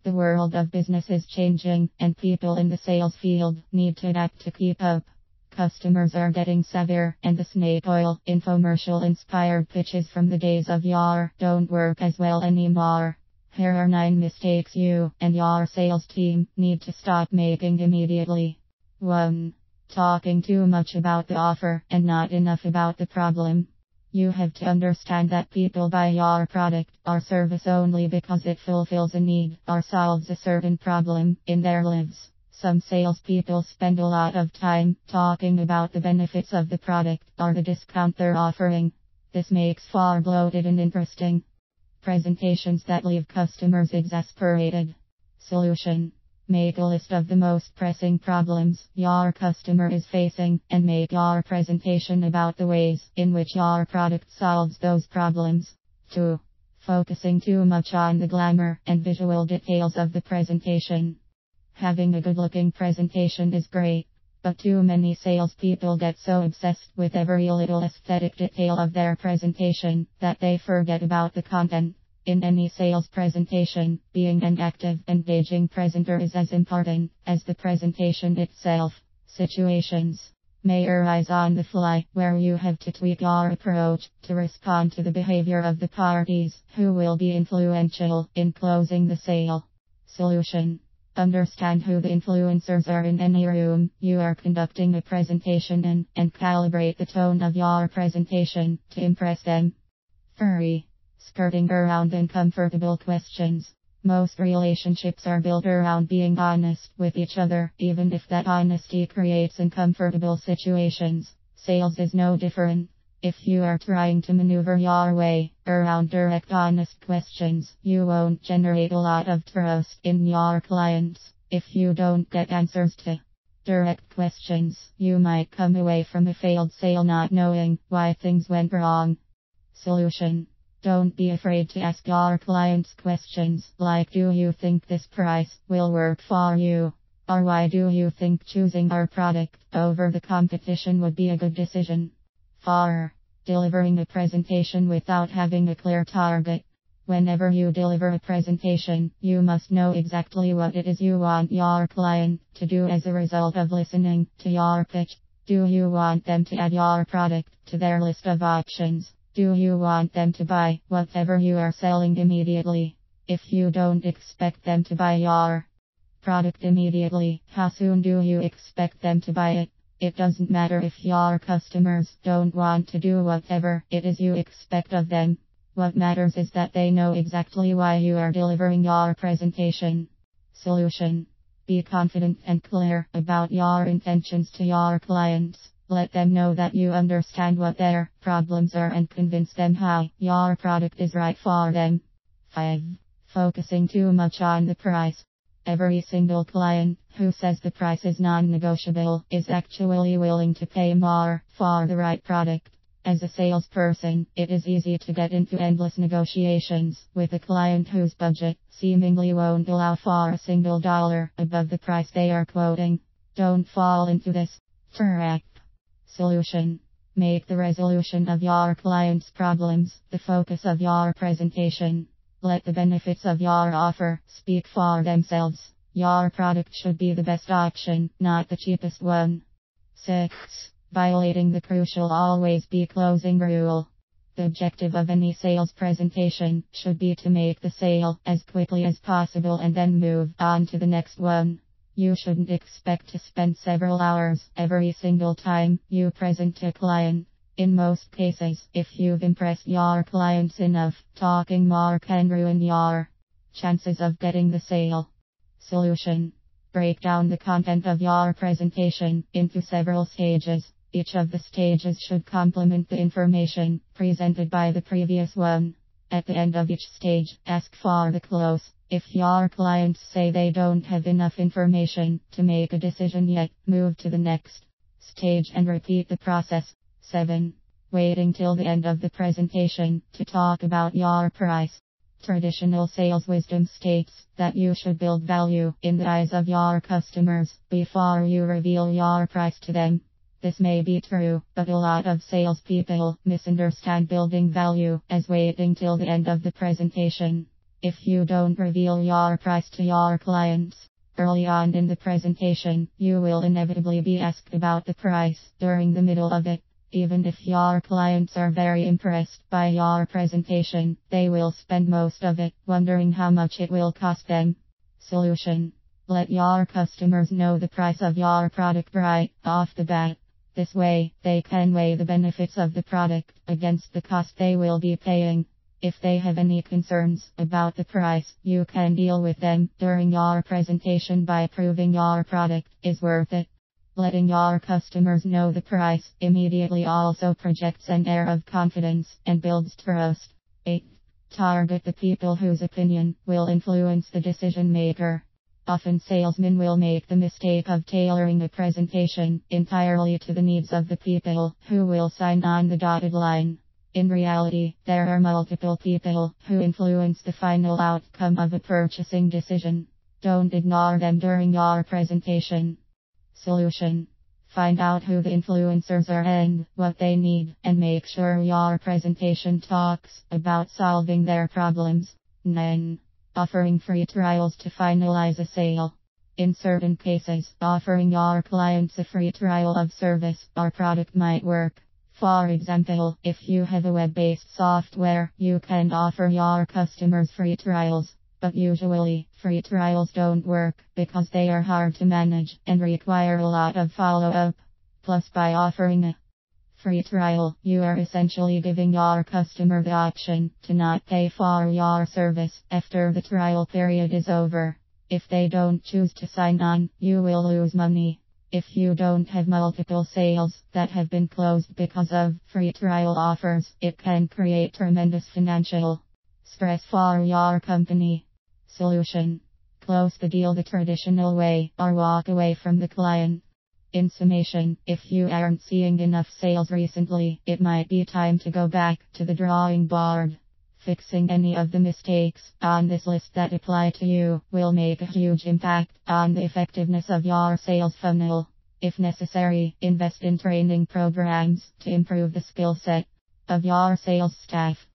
The world of business is changing, and people in the sales field need to adapt to keep up. Customers are getting savvier, and the snake oil infomercial inspired pitches from the days of yore don't work as well anymore. Here are 9 mistakes you and your sales team need to stop making immediately. 1. Talking too much about the offer and not enough about the problem. You have to understand that people buy your product or service only because it fulfills a need or solves a certain problem in their lives. Some salespeople spend a lot of time talking about the benefits of the product or the discount they're offering. This makes for bloated and interesting presentations that leave customers exasperated. Solution. Make a list of the most pressing problems your customer is facing and make your presentation about the ways in which your product solves those problems. 2. Focusing too much on the glamour and visual details of the presentation. Having a good-looking presentation is great, but too many salespeople get so obsessed with every little aesthetic detail of their presentation that they forget about the content. In any sales presentation, being an active, engaging presenter is as important as the presentation itself. Situations may arise on the fly where you have to tweak your approach to respond to the behavior of the parties who will be influential in closing the sale. Solution. Understand who the influencers are in any room you are conducting a presentation in and calibrate the tone of your presentation to impress them. 3. Skirting around uncomfortable questions. Most relationships are built around being honest with each other, even if that honesty creates uncomfortable situations. Sales is no different. If you are trying to maneuver your way around direct, honest questions, you won't generate a lot of trust in your clients. If you don't get answers to direct questions, you might come away from a failed sale not knowing why things went wrong. Solution. Don't be afraid to ask your clients questions like, do you think this price will work for you? Or why do you think choosing our product over the competition would be a good decision? 4. Delivering a presentation without having a clear target. Whenever you deliver a presentation, you must know exactly what it is you want your client to do as a result of listening to your pitch. Do you want them to add your product to their list of options? Do you want them to buy whatever you are selling immediately? If you don't expect them to buy your product immediately, how soon do you expect them to buy it? It doesn't matter if your customers don't want to do whatever it is you expect of them. What matters is that they know exactly why you are delivering your presentation. Solution. Be confident and clear about your intentions to your clients. Let them know that you understand what their problems are and convince them how your product is right for them. 5. Focusing too much on the price. Every single client who says the price is non-negotiable is actually willing to pay more for the right product. As a salesperson, it is easy to get into endless negotiations with a client whose budget seemingly won't allow for a single dollar above the price they are quoting. Don't fall into this trap. Solution. Make the resolution of your client's problems the focus of your presentation. Let the benefits of your offer speak for themselves. Your product should be the best option, not the cheapest one. 6. Violating the crucial always be closing rule. The objective of any sales presentation should be to make the sale as quickly as possible and then move on to the next one. You shouldn't expect to spend several hours every single time you present to a client. In most cases, if you've impressed your clients enough, talking more can ruin your chances of getting the sale. Solution. Break down the content of your presentation into several stages. Each of the stages should complement the information presented by the previous one. At the end of each stage, ask for the close. If your clients say they don't have enough information to make a decision yet, move to the next stage and repeat the process. 7. Waiting till the end of the presentation to talk about your price. Traditional sales wisdom states that you should build value in the eyes of your customers before you reveal your price to them. This may be true, but a lot of salespeople misunderstand building value as waiting till the end of the presentation. If you don't reveal your price to your clients early on in the presentation, you will inevitably be asked about the price during the middle of it. Even if your clients are very impressed by your presentation, they will spend most of it wondering how much it will cost them. Solution: let your customers know the price of your product right off the bat. This way, they can weigh the benefits of the product against the cost they will be paying. If they have any concerns about the price, you can deal with them during your presentation by proving your product is worth it. Letting your customers know the price immediately also projects an air of confidence and builds trust. 8. Target the people whose opinion will influence the decision maker. Often salesmen will make the mistake of tailoring a presentation entirely to the needs of the people who will sign on the dotted line. In reality, there are multiple people who influence the final outcome of a purchasing decision. Don't ignore them during your presentation. Solution: find out who the influencers are and what they need, and make sure your presentation talks about solving their problems. 9. Offering free trials to finalize a sale. In certain cases, offering your clients a free trial of service or product might work. For example, if you have a web-based software, you can offer your customers free trials. But usually, free trials don't work because they are hard to manage and require a lot of follow-up. Plus, by offering a free trial, you are essentially giving your customer the option to not pay for your service after the trial period is over. If they don't choose to sign on, you will lose money. If you don't have multiple sales that have been closed because of free trial offers, it can create tremendous financial stress for your company. Solution: close the deal the traditional way or walk away from the client. In summation, if you aren't seeing enough sales recently, it might be time to go back to the drawing board. Fixing any of the mistakes on this list that apply to you will make a huge impact on the effectiveness of your sales funnel. If necessary, invest in training programs to improve the skill set of your sales staff.